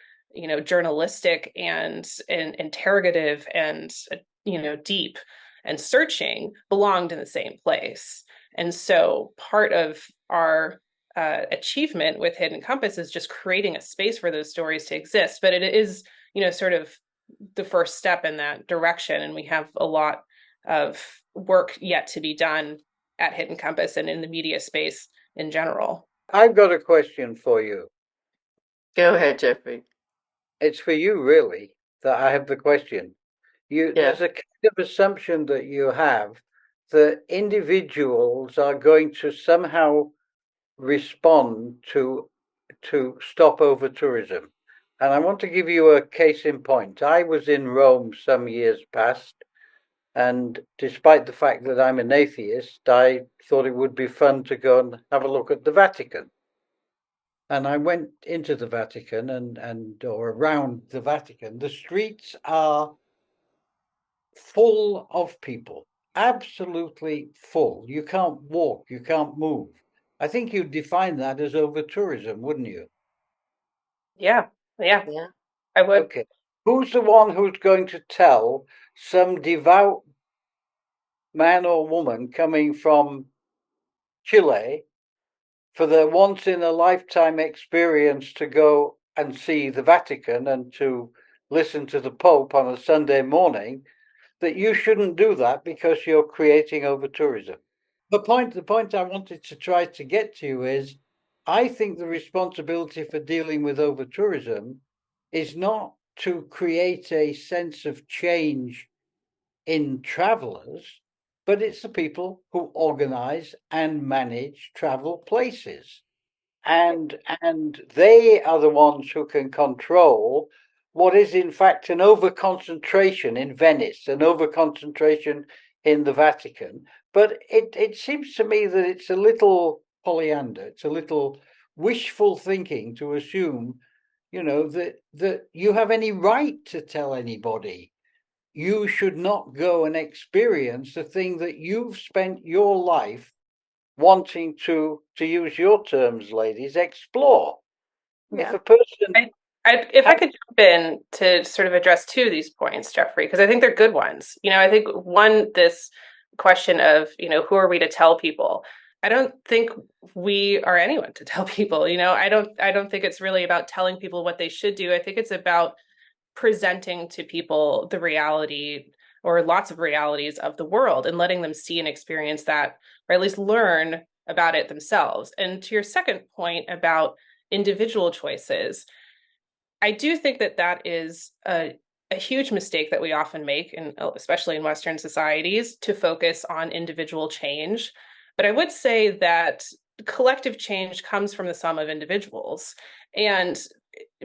journalistic and interrogative and deep and searching, belonged in the same place. And so part of our achievement with Hidden Compass is just creating a space for those stories to exist. But it is sort of the first step in that direction, and we have a lot of work yet to be done at Hidden Compass and in the media space in general. I've got a question for you. Go ahead, Geoffrey. It's for you, really, that I have the question. There's a kind of assumption that you have that individuals are going to somehow respond to stop over tourism. And I want to give you a case in point. I was in Rome some years past, and despite the fact that I'm an atheist, I thought it would be fun to go and have a look at the Vatican. And I went into the Vatican or around the Vatican. The streets are full of people, absolutely full. You can't walk, you can't move. I think you'd define that as over tourism, wouldn't you? Yeah, I would. Okay. Who's the one who's going to tell some devout man or woman coming from Chile for their once in a lifetime experience to go and see the Vatican and to listen to the Pope on a Sunday morning, that you shouldn't do that because you're creating over tourism? The point I wanted to try to get to is, I think the responsibility for dealing with over tourism is not to create a sense of change in travelers, but it's the people who organize and manage travel places. And they are the ones who can control what is in fact an over-concentration in Venice, an over-concentration in the Vatican. But it seems to me that it's a little Pollyanna. It's a little wishful thinking to assume, that you have any right to tell anybody. You should not go and experience the thing that you've spent your life wanting to use your terms, ladies, explore. Yeah. If a person, If I could jump in to sort of address two of these points, Geoffrey, because I think they're good ones. I think one, this question of, who are we to tell people? I don't think we are anyone to tell people. I don't think it's really about telling people what they should do. I think it's about presenting to people the reality or lots of realities of the world and letting them see and experience that, or at least learn about it themselves. And to your second point about individual choices, I do think that is a huge mistake that we often make, especially in Western societies, to focus on individual change. But I would say that collective change comes from the sum of individuals. And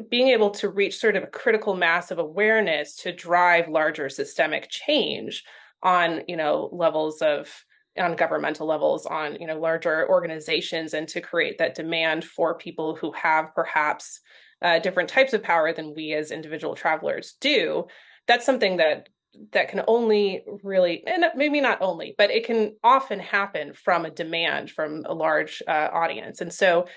being able to reach sort of a critical mass of awareness to drive larger systemic change on, on governmental levels, on, larger organizations, and to create that demand for people who have perhaps different types of power than we as individual travelers do. That's something that can only really, and maybe not only, but it can often happen from a demand from a large audience. And so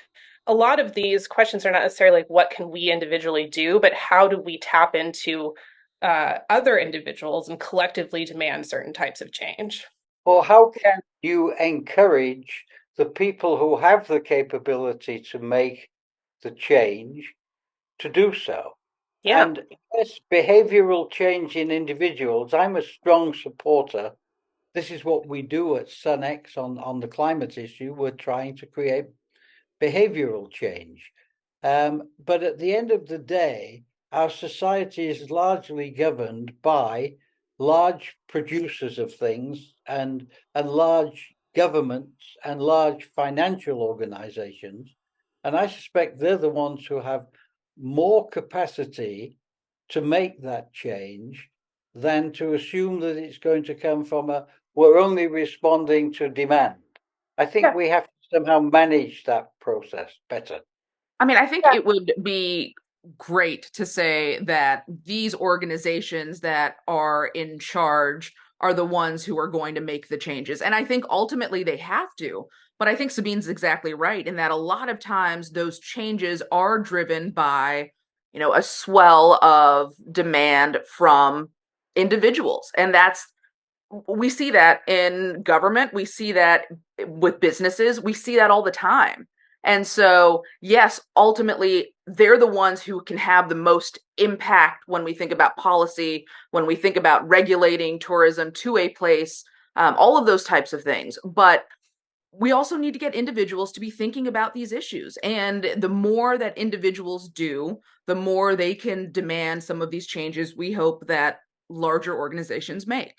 a lot of these questions are not necessarily like, what can we individually do, but how do we tap into other individuals and collectively demand certain types of change? or how can you encourage the people who have the capability to make the change to do so? Yeah. And yes, behavioral change in individuals, I'm a strong supporter. This is what we do at SunX on the climate issue. We're trying to create behavioral change. But at the end of the day, our society is largely governed by large producers of things and large governments and large financial organizations. And I suspect they're the ones who have more capacity to make that change than to assume that it's going to come from we're only responding to demand. I think we have to somehow manage that process better. I mean, I think it would be great to say that these organizations that are in charge are the ones who are going to make the changes. And I think ultimately they have to. But I think Sabine's exactly right in that a lot of times those changes are driven by, a swell of demand from individuals. And we see that in government, we see that with businesses, we see that all the time. And so, yes, ultimately, they're the ones who can have the most impact when we think about policy, when we think about regulating tourism to a place, all of those types of things. But we also need to get individuals to be thinking about these issues. And the more that individuals do, the more they can demand some of these changes we hope that larger organizations make.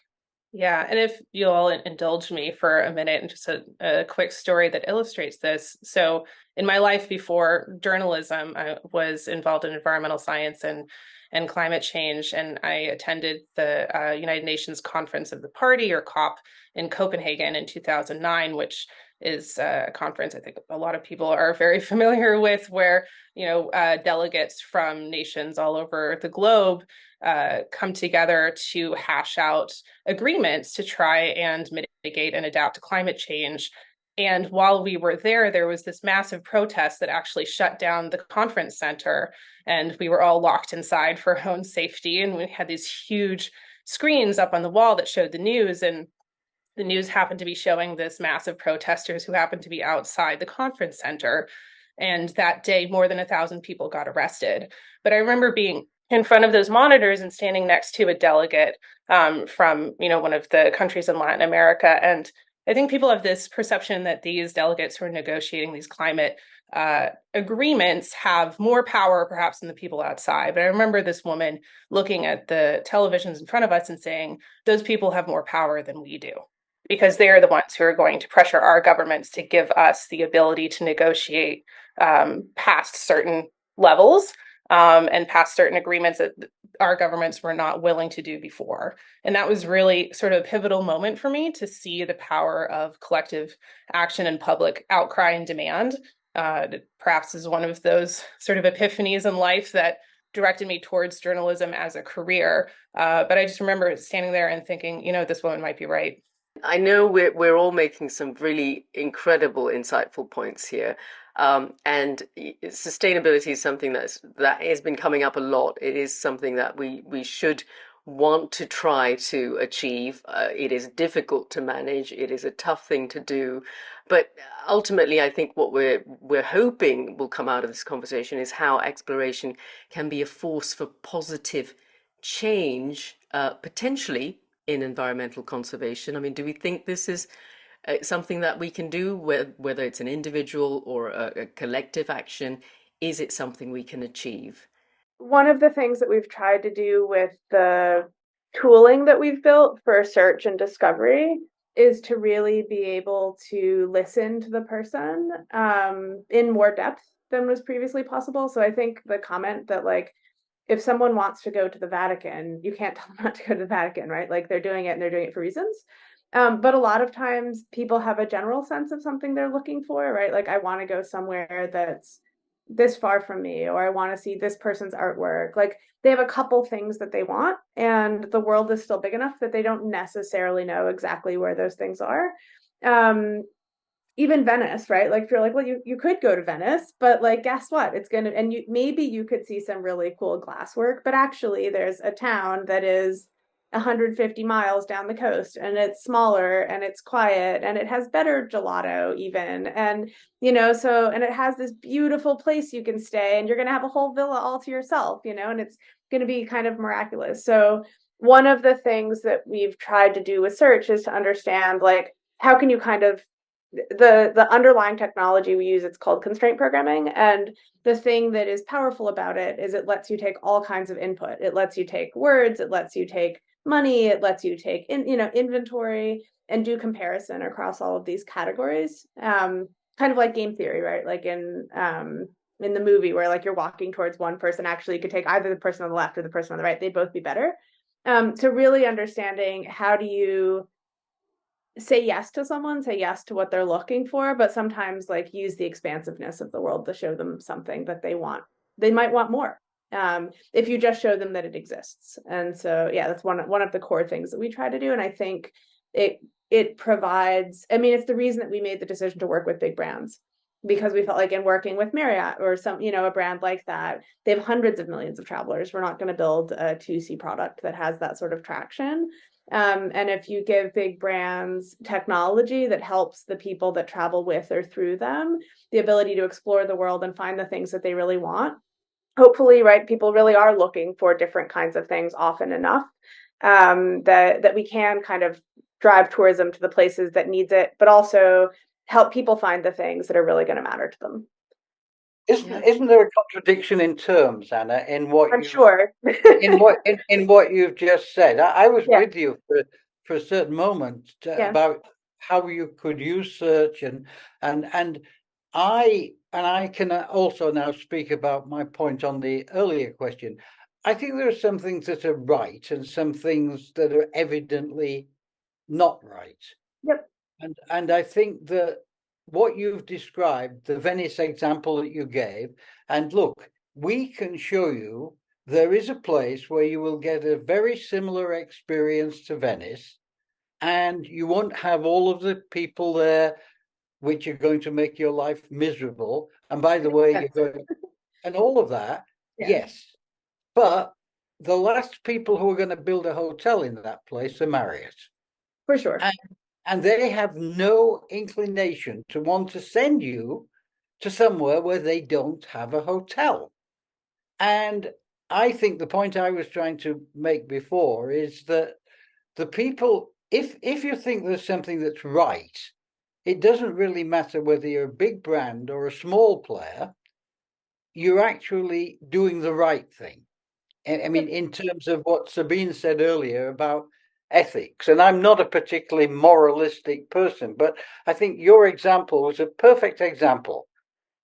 Yeah, and if you'll all indulge me for a minute and just a quick story that illustrates this. So in my life before journalism, I was involved in environmental science and climate change, and I attended the United Nations Conference of the Party, or COP, in Copenhagen in 2009, which is a conference I think a lot of people are very familiar with, where delegates from nations all over the globe come together to hash out agreements to try and mitigate and adapt to climate change. And while we were there, there was this massive protest that actually shut down the conference center, and we were all locked inside for our own safety. And we had these huge screens up on the wall that showed the news, and the news happened to be showing this massive protesters who happened to be outside the conference center. And that day, more than 1,000 people got arrested. But I remember being in front of those monitors and standing next to a delegate from, one of the countries in Latin America. And I think people have this perception that these delegates who are negotiating these climate agreements have more power perhaps than the people outside. But I remember this woman looking at the televisions in front of us and saying, those people have more power than we do, because they are the ones who are going to pressure our governments to give us the ability to negotiate past certain levels. and passed certain agreements that our governments were not willing to do before. And that was really sort of a pivotal moment for me to see the power of collective action and public outcry and demand. Perhaps is one of those sort of epiphanies in life that directed me towards journalism as a career. But I just remember standing there and thinking, this woman might be right. I know we're all making some really incredible, insightful points here. And sustainability is something that has been coming up a lot. It is something that we should want to try to achieve. It is difficult to manage. It is a tough thing to do. But ultimately, I think what we're hoping will come out of this conversation is how exploration can be a force for positive change, potentially in environmental conservation. I mean, do we think this is something that we can do, whether it's an individual or a collective action? Is it something we can achieve? One of the things that we've tried to do with the tooling that we've built for search and discovery is to really be able to listen to the person in more depth than was previously possible. So I think the comment that, like, if someone wants to go to the Vatican, you can't tell them not to go to the Vatican, right? Like, they're doing it and they're doing it for reasons. But a lot of times people have a general sense of something they're looking for, right? Like, I want to go somewhere that's this far from me, or I want to see this person's artwork. Like, they have a couple things that they want, and the world is still big enough that they don't necessarily know exactly where those things are. Even Venice, right? Like, if you're like, well, you could go to Venice, but like, guess what? It's gonna, and maybe you could see some really cool glasswork, but actually there's a town that is 150 miles down the coast, and it's smaller and it's quiet and it has better gelato even, and so, and it has this beautiful place you can stay, and you're going to have a whole villa all to yourself, and it's going to be kind of miraculous. So one of the things that we've tried to do with search is to understand, like, how can you kind of, the underlying technology we use, it's called constraint programming, and the thing that is powerful about it is it lets you take all kinds of input. It lets you take words, it lets you take money, it lets you take inventory and do comparison across all of these categories, kind of like game theory, right? Like in the movie where, like, you're walking towards one person, actually you could take either the person on the left or the person on the right, they'd both be better. So really understanding, how do you say yes to someone, say yes to what they're looking for, but sometimes, like, use the expansiveness of the world to show them something that they want. They might want more if you just show them that it exists. And so, yeah, that's one of the core things that we try to do. And I think it provides, I mean, it's the reason that we made the decision to work with big brands, because we felt like, in working with Marriott or some, a brand like that, they have hundreds of millions of travelers. We're not going to build a 2C product that has that sort of traction. And if you give big brands technology that helps the people that travel with or through them the ability to explore the world and find the things that they really want, hopefully, right, people really are looking for different kinds of things often enough that we can kind of drive tourism to the places that needs it, but also help people find the things that are really going to matter to them. Isn't there a contradiction in terms, Anna, in what I'm sure in what you've just said? I was with you for a certain moment about how you could use search, and I can also now speak about my point on the earlier question. I think there are some things that are right and some things that are evidently not right. Yep. And I think that what you've described, the Venice example that you gave, and look, we can show you there is a place where you will get a very similar experience to Venice, and you won't have all of the people there which are going to make your life miserable. And by the way, you're going, and all of that, yes. But the last people who are going to build a hotel in that place are Marriott. For sure. And they have no inclination to want to send you to somewhere where they don't have a hotel. And I think the point I was trying to make before is that the people, if you think there's something that's right, it doesn't really matter whether you're a big brand or a small player, you're actually doing the right thing. I mean, in terms of what Sabine said earlier about ethics, and I'm not a particularly moralistic person, but I think your example was a perfect example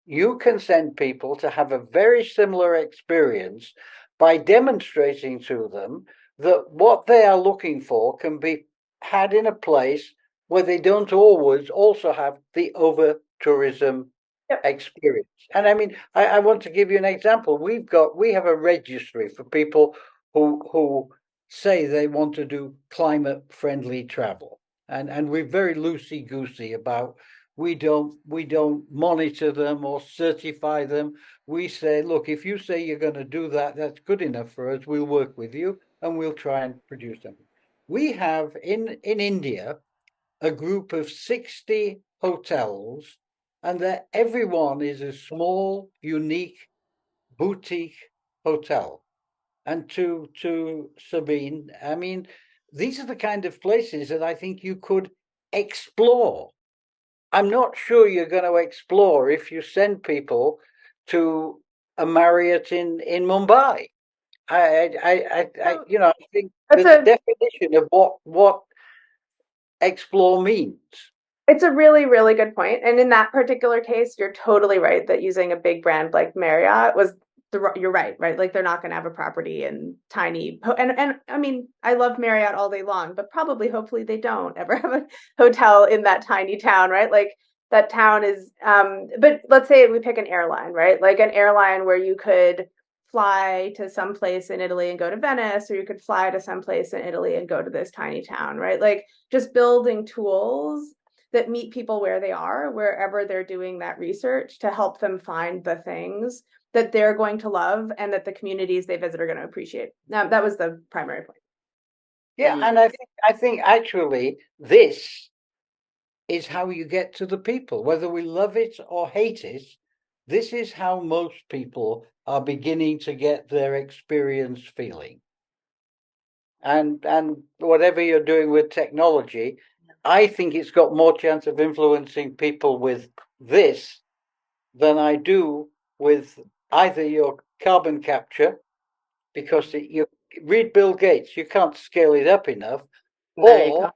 you can send people to have a very similar experience by demonstrating to them that what they are looking for can be had in a place where they don't always also have the over tourism Yep. experience. And I mean, I want to give you an example. We have a registry for people who say they want to do climate friendly travel. And we're very loosey goosey about we don't monitor them or certify them. We say, look, if you say you're going to do that, that's good enough for us. We'll work with you and we'll try and produce them. We have in India a group of 60 hotels, and that everyone is a small, unique boutique hotel. And to Sabine, I mean, these are the kind of places that I think you could explore. I'm not sure you're going to explore if you send people to a Marriott in Mumbai. I think That's there's a a definition of what explore means. It's a really, really good point. And in that particular case, you're totally right that using a big brand like Marriott was you're right, right? Like they're not going to have a property in tiny and I mean, I love Marriott all day long, but probably hopefully they don't ever have a hotel in that tiny town, right? Like that town is but let's say we pick an airline, right? Like an airline where you could fly to some place in Italy and go to Venice, or you could fly to some place in Italy and go to this tiny town, right? Like just building tools that meet people where they are, wherever they're doing that research, to help them find the things that they're going to love and that the communities they visit are going to appreciate. That was the primary point. Yeah, and I think actually this is how you get to the people, whether we love it or hate it. This is how most people are beginning to get their experience feeling. And whatever you're doing with technology, I think it's got more chance of influencing people with this than I do with either your carbon capture, because you read Bill Gates, you can't scale it up enough, No, you or can't.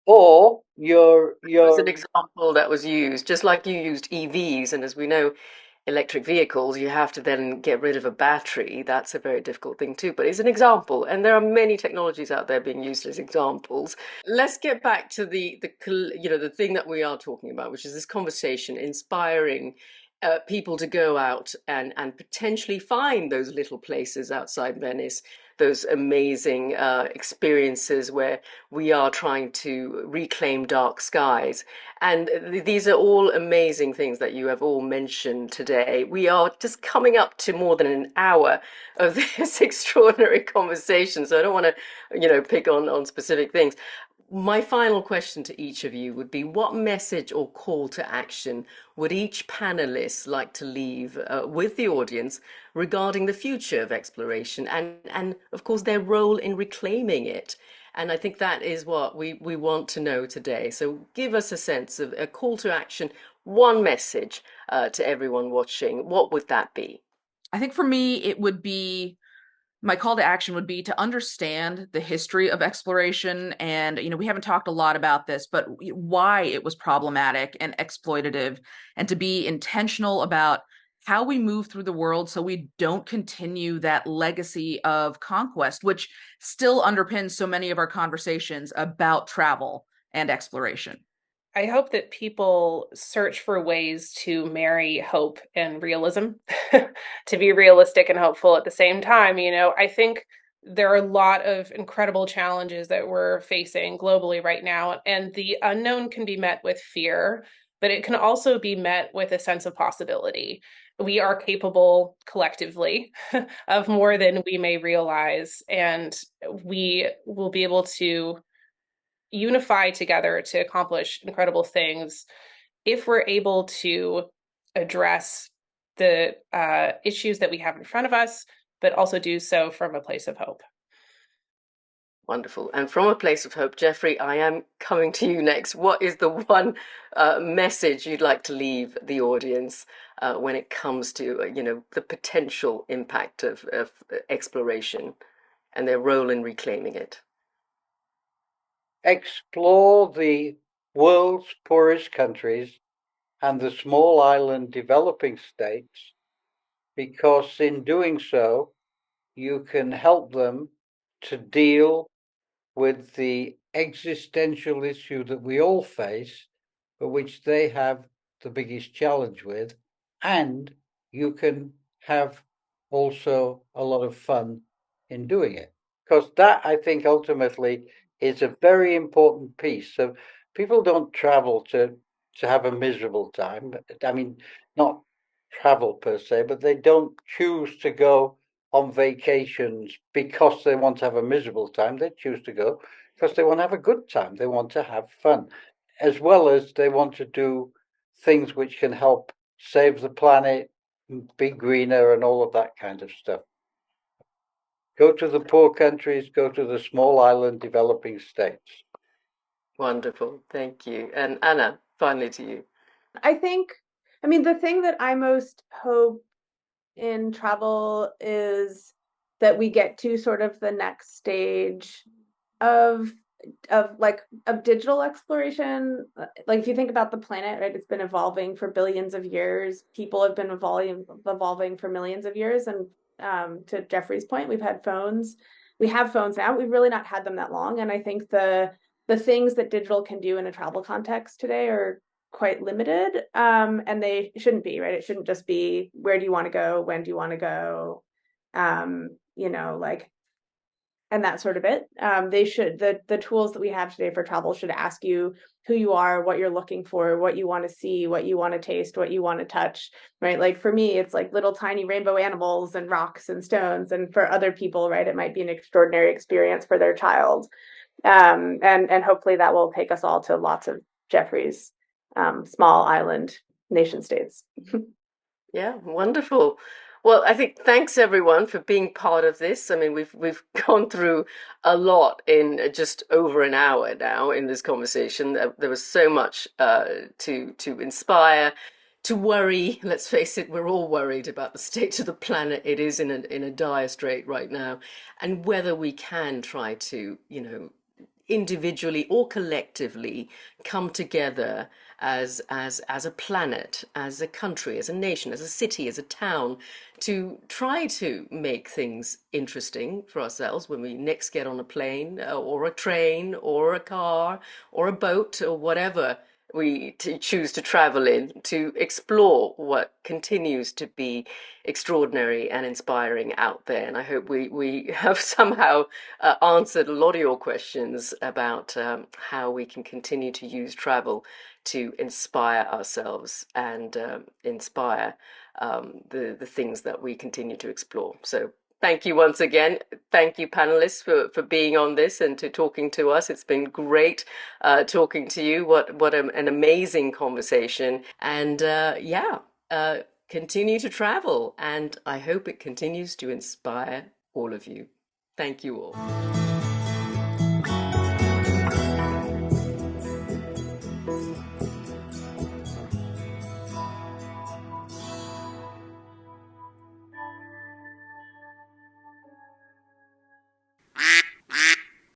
or It was an your example that was used, just like you used EVs, and as we know, electric vehicles, you have to then get rid of a battery. That's a very difficult thing too, but it's an example, and there are many technologies out there being used as examples. Let's get back to the thing that we are talking about, which is this conversation, inspiring people to go out and potentially find those little places outside Venice, those amazing experiences where we are trying to reclaim dark skies. And these are all amazing things that you have all mentioned today. We are just coming up to more than an hour of this extraordinary conversation, so I don't want to, pick on specific things. My final question to each of you would be, what message or call to action would each panelist like to leave with the audience regarding the future of exploration and of course, their role in reclaiming it? And I think that is what we want to know today. So give us a sense of a call to action, one message to everyone watching. What would that be? I think for me, it would be my call to action would be to understand the history of exploration. And, we haven't talked a lot about this, but why it was problematic and exploitative, and to be intentional about how we move through the world so we don't continue that legacy of conquest, which still underpins so many of our conversations about travel and exploration. I hope that people search for ways to marry hope and realism, to be realistic and hopeful at the same time. I think there are a lot of incredible challenges that we're facing globally right now, and the unknown can be met with fear, but it can also be met with a sense of possibility. We are capable collectively of more than we may realize, and we will be able to unify together to accomplish incredible things if we're able to address the issues that we have in front of us, but also do so from a place of hope. Wonderful. And from a place of hope, Geoffrey, I am coming to you next. What is the one message you'd like to leave the audience when it comes to, the potential impact of exploration and their role in reclaiming it? explore the world's poorest countries and the small island developing states, because in doing so, you can help them to deal with the existential issue that we all face, but which they have the biggest challenge with, and you can have also a lot of fun in doing it. Because that, I think, ultimately is a very important piece. So people don't travel to have a miserable time. I mean, not travel per se, but they don't choose to go on vacations because they want to have a miserable time. They choose to go because they want to have a good time. They want to have fun, as well as they want to do things which can help save the planet, be greener, and all of that kind of stuff. Go to the poor countries, go to the small island developing states. Wonderful. Thank you. And Anna, finally to you. I mean, the thing that I most hope in travel is that we get to sort of the next stage of digital exploration. Like if you think about the planet, right, it's been evolving for billions of years. People have been evolving for millions of years. And to Geoffrey's point, we have phones now. We've really not had them that long. And I think the things that digital can do in a travel context today are quite limited, and they shouldn't be, right? It shouldn't just be where do you want to go, when do you want to go, like, and that sort of it. The tools that we have today for travel should ask you who you are, what you're looking for, what you want to see, what you want to taste, what you want to touch, right? Like for me, it's like little tiny rainbow animals and rocks and stones. And for other people, right, it might be an extraordinary experience for their child. And hopefully that will take us all to lots of Geoffrey's small island nation states. Yeah, wonderful. Well, I think thanks everyone for being part of this. I mean, we've gone through a lot in just over an hour now in this conversation. There was so much to inspire, to worry. Let's face it, we're all worried about the state of the planet. It is in a dire strait right now, and whether we can try to, individually or collectively come together as a planet, as a country, as a nation, as a city, as a town, to try to make things interesting for ourselves when we next get on a plane or a train or a car or a boat or whatever we choose to travel in, to explore what continues to be extraordinary and inspiring out there. And I hope we have somehow answered a lot of your questions about how we can continue to use travel to inspire ourselves and inspire the things that we continue to explore. So thank you once again. Thank you, panelists, for being on this and to talking to us. It's been great talking to you. What an amazing conversation. And continue to travel. And I hope it continues to inspire all of you. Thank you all.